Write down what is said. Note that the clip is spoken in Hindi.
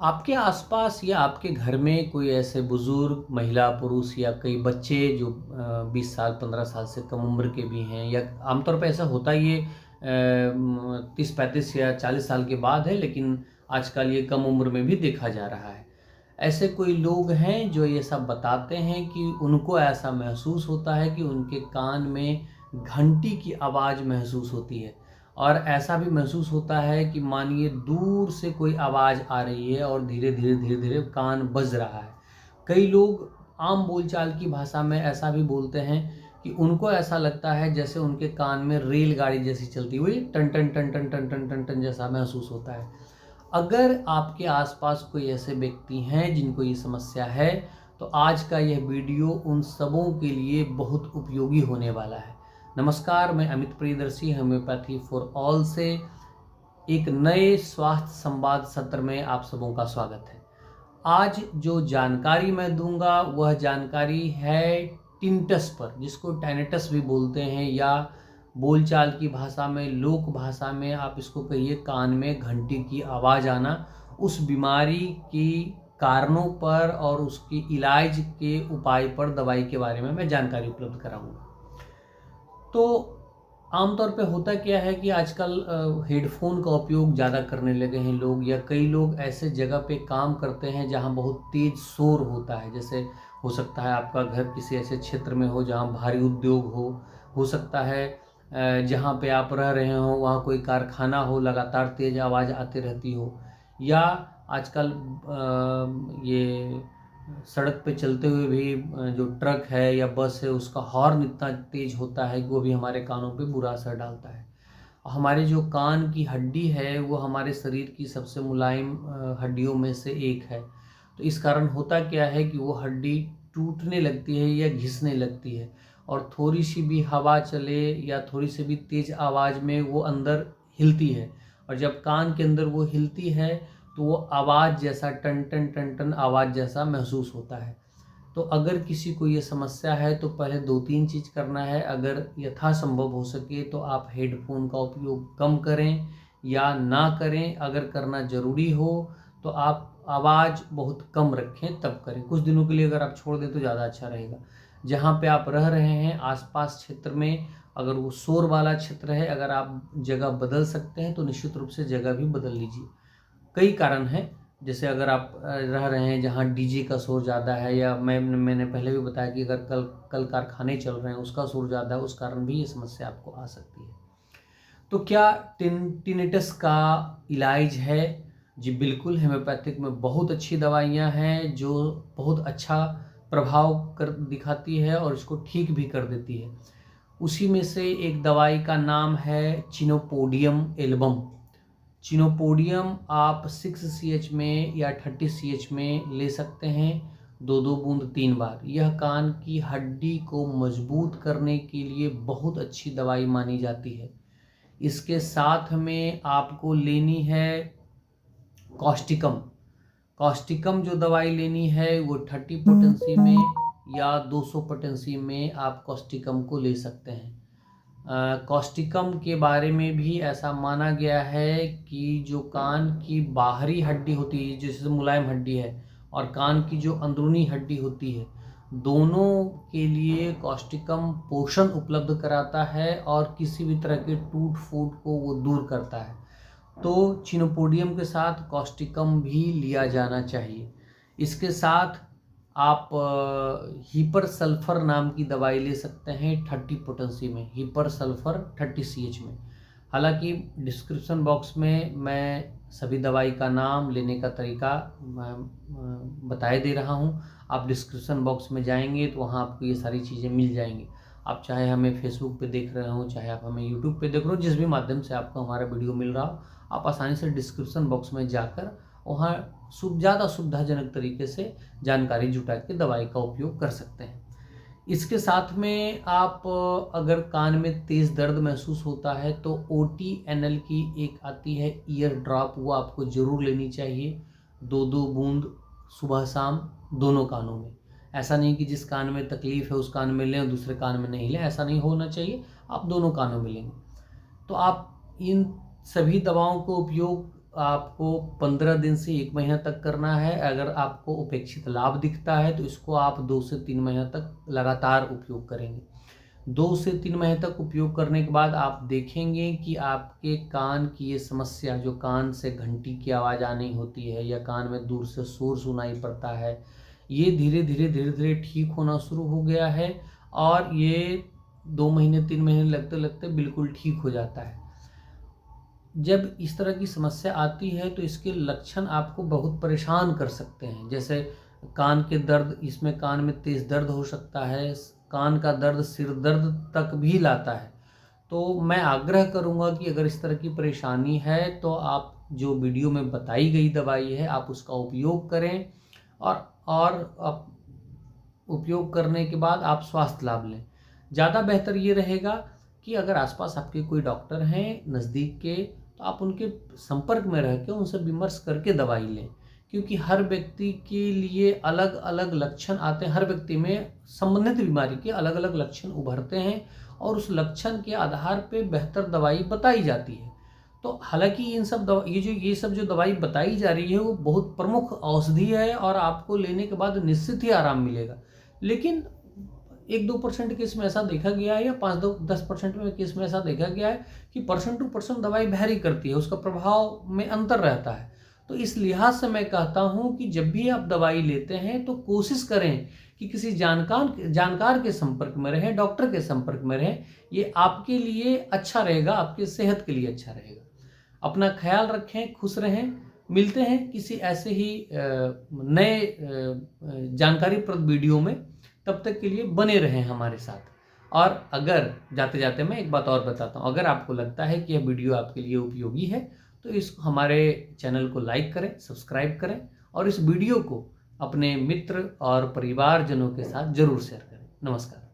आपके आसपास या आपके घर में कोई ऐसे बुजुर्ग महिला पुरुष या कई बच्चे जो 20 साल 15 साल से कम उम्र के भी हैं, या आमतौर पे ऐसा होता ही ये 30-35 या 40 साल के बाद है, लेकिन आजकल ये कम उम्र में भी देखा जा रहा है। ऐसे कोई लोग हैं जो ये सब बताते हैं कि उनको ऐसा महसूस होता है कि उनके कान में घंटी की आवाज़ महसूस होती है, और ऐसा भी महसूस होता है कि मानिए दूर से कोई आवाज़ आ रही है और धीरे धीरे धीरे धीरे कान बज रहा है। कई लोग आम बोलचाल की भाषा में ऐसा भी बोलते हैं कि उनको ऐसा लगता है जैसे उनके कान में रेलगाड़ी जैसी चलती हुई टन टन टन टन टन टन टन टन जैसा महसूस होता है। अगर आपके आसपास कोई ऐसे व्यक्ति हैं जिनको ये समस्या है, तो आज का यह वीडियो उन सबों के लिए बहुत उपयोगी होने वाला है। नमस्कार, मैं Amit Priyadarshi homeopathy for all से एक नए स्वास्थ्य संवाद सत्र में आप सबों का स्वागत है। आज जो जानकारी मैं दूंगा वह जानकारी है टिंटस पर, जिसको टैनिटस भी बोलते हैं, या बोलचाल की भाषा में, लोक भाषा में आप इसको कहिए कान में घंटी की आवाज़ आना। उस बीमारी की कारणों पर और उसकी इलाज के उपाय पर, दवाई के बारे में मैं जानकारी उपलब्ध कराऊंगा। तो आमतौर पे होता क्या है कि आजकल हेडफोन का उपयोग ज़्यादा करने लगे हैं लोग, या कई लोग ऐसे जगह पे काम करते हैं जहाँ बहुत तेज़ शोर होता है। जैसे हो सकता है आपका घर किसी ऐसे क्षेत्र में हो जहाँ भारी उद्योग हो सकता है जहाँ पे आप रह रहे हो वहाँ कोई कारखाना हो, लगातार तेज़ आवाज़ आती रहती हो, या आजकल ये सड़क पे चलते हुए भी जो ट्रक है या बस है उसका हॉर्न इतना तेज होता है कि वो भी हमारे कानों पे बुरा असर डालता है। हमारे जो कान की हड्डी है वो हमारे शरीर की सबसे मुलायम हड्डियों में से एक है। तो इस कारण होता क्या है कि वो हड्डी टूटने लगती है या घिसने लगती है, और थोड़ी सी भी हवा चले या थोड़ी सी भी तेज आवाज़ में वो अंदर हिलती है, और जब कान के अंदर वो हिलती है तो वो आवाज़ जैसा टन टन टन टन आवाज़ जैसा महसूस होता है। तो अगर किसी को ये समस्या है तो पहले 2-3 चीज़ करना है। अगर यथासंभव हो सके तो आप हेडफोन का उपयोग कम करें या ना करें। अगर करना ज़रूरी हो तो आप आवाज़ बहुत कम रखें, तब करें। कुछ दिनों के लिए अगर आप छोड़ दें तो ज़्यादा अच्छा रहेगा। जहाँ पे आप रह रहे हैं आसपास क्षेत्र में, अगर वो शोर वाला क्षेत्र है, अगर आप जगह बदल सकते हैं तो निश्चित रूप से जगह भी बदल लीजिए। कई कारण हैं, जैसे अगर आप रह रहे हैं जहाँ डीजे का शोर ज़्यादा है, या मैंने पहले भी बताया कि अगर कल कारखाने चल रहे हैं उसका शोर ज़्यादा है, उस कारण भी ये समस्या आपको आ सकती है। तो क्या टिनिटस का इलाज है? जी बिल्कुल, होम्योपैथिक में बहुत अच्छी दवाइयाँ हैं जो बहुत अच्छा प्रभाव कर दिखाती है और इसको ठीक भी कर देती है। उसी में से एक दवाई का नाम है चिनोपोडियम एल्बम। चिनोपोडियम आप 6 CH में या 30 CH में ले सकते हैं, 2-2 बूंद 3 बार। यह कान की हड्डी को मजबूत करने के लिए बहुत अच्छी दवाई मानी जाती है। इसके साथ में आपको लेनी है कॉस्टिकम। कॉस्टिकम जो दवाई लेनी है वो 30 पोटेंसी में या 200 पोटेंसी में आप कॉस्टिकम को ले सकते हैं। कॉस्टिकम के बारे में भी ऐसा माना गया है कि जो कान की बाहरी हड्डी होती है, जैसे मुलायम हड्डी है, और कान की जो अंदरूनी हड्डी होती है, दोनों के लिए कॉस्टिकम पोषण उपलब्ध कराता है और किसी भी तरह के टूट फूट को वो दूर करता है। तो चिनोपोडियम के साथ कॉस्टिकम भी लिया जाना चाहिए। इसके साथ आप हीपर सल्फर नाम की दवाई ले सकते हैं 30 पोटेंसी में, हीपर सल्फर 30 CH में। हालांकि डिस्क्रिप्शन बॉक्स में मैं सभी दवाई का नाम, लेने का तरीका बताए दे रहा हूं। आप डिस्क्रिप्शन बॉक्स में जाएंगे तो वहां आपको ये सारी चीज़ें मिल जाएंगी। आप चाहे हमें फेसबुक पे देख रहे हो, चाहे आप हमें यूट्यूब पे देख रहे हो, जिस भी माध्यम से आपको हमारा वीडियो मिल रहा हो, आप आसानी से डिस्क्रिप्शन बॉक्स में जाकर वहाँ ज़्यादा सुविधाजनक तरीके से जानकारी जुटा के दवाई का उपयोग कर सकते हैं। इसके साथ में आप अगर कान में तेज़ दर्द महसूस होता है तो OTNL की एक आती है ईयर ड्रॉप, वो आपको ज़रूर लेनी चाहिए। 2-2 बूंद सुबह शाम दोनों कानों में। ऐसा नहीं कि जिस कान में तकलीफ़ है उस कान में लें और दूसरे कान में नहीं लें, ऐसा नहीं होना चाहिए। आप दोनों कानों में लेंगे तो आप इन सभी दवाओं को उपयोग आपको 15 दिन से 1 महीना तक करना है। अगर आपको अपेक्षित लाभ दिखता है तो इसको आप 2 से 3 महीना तक लगातार उपयोग करेंगे। 2 से 3 महीने तक उपयोग करने के बाद आप देखेंगे कि आपके कान की ये समस्या, जो कान से घंटी की आवाज़ आनी होती है या कान में दूर से शोर सुनाई पड़ता है, ये धीरे धीरे ठीक होना शुरू हो गया है और ये 2 महीने 3 महीने लगते लगते बिल्कुल ठीक हो जाता है। जब इस तरह की समस्या आती है तो इसके लक्षण आपको बहुत परेशान कर सकते हैं, जैसे कान के दर्द, इसमें कान में तेज़ दर्द हो सकता है, कान का दर्द सिर दर्द तक भी लाता है। तो मैं आग्रह करूंगा कि अगर इस तरह की परेशानी है तो आप जो वीडियो में बताई गई दवाई है आप उसका उपयोग करें और उपयोग करने के बाद आप स्वास्थ्य लाभ लें। ज़्यादा बेहतर ये रहेगा कि अगर आसपास आपके कोई डॉक्टर हैं नज़दीक के, तो आप उनके संपर्क में रह के उनसे विमर्श करके दवाई लें, क्योंकि हर व्यक्ति के लिए अलग अलग लक्षण आते हैं। हर व्यक्ति में संबंधित बीमारी के अलग अलग लक्षण उभरते हैं और उस लक्षण के आधार पर बेहतर दवाई बताई जाती है। तो हालांकि ये सब जो दवाई बताई जा रही है वो बहुत प्रमुख औषधि है और आपको लेने के बाद निश्चित ही आराम मिलेगा, लेकिन 1-2% केस में ऐसा देखा गया है या 5-10% में केस में ऐसा देखा गया है कि परसेंट टू परसेंट दवाई वैरी करती है, उसका प्रभाव में अंतर रहता है। तो इस लिहाज से मैं कहता हूं कि जब भी आप दवाई लेते हैं तो कोशिश करें कि किसी जानकार के संपर्क में रहें, डॉक्टर के संपर्क में रहें। ये आपके लिए अच्छा रहेगा, आपकी सेहत के लिए अच्छा रहेगा। अपना ख्याल रखें, खुश रहें। मिलते हैं किसी ऐसे ही नए जानकारीप्रद वीडियो में। तब तक के लिए बने रहें हमारे साथ। और अगर जाते जाते मैं एक बात और बताता हूँ, अगर आपको लगता है कि यह वीडियो आपके लिए उपयोगी है तो इस हमारे चैनल को लाइक करें, सब्सक्राइब करें और इस वीडियो को अपने मित्र और परिवारजनों के साथ जरूर शेयर करें। नमस्कार।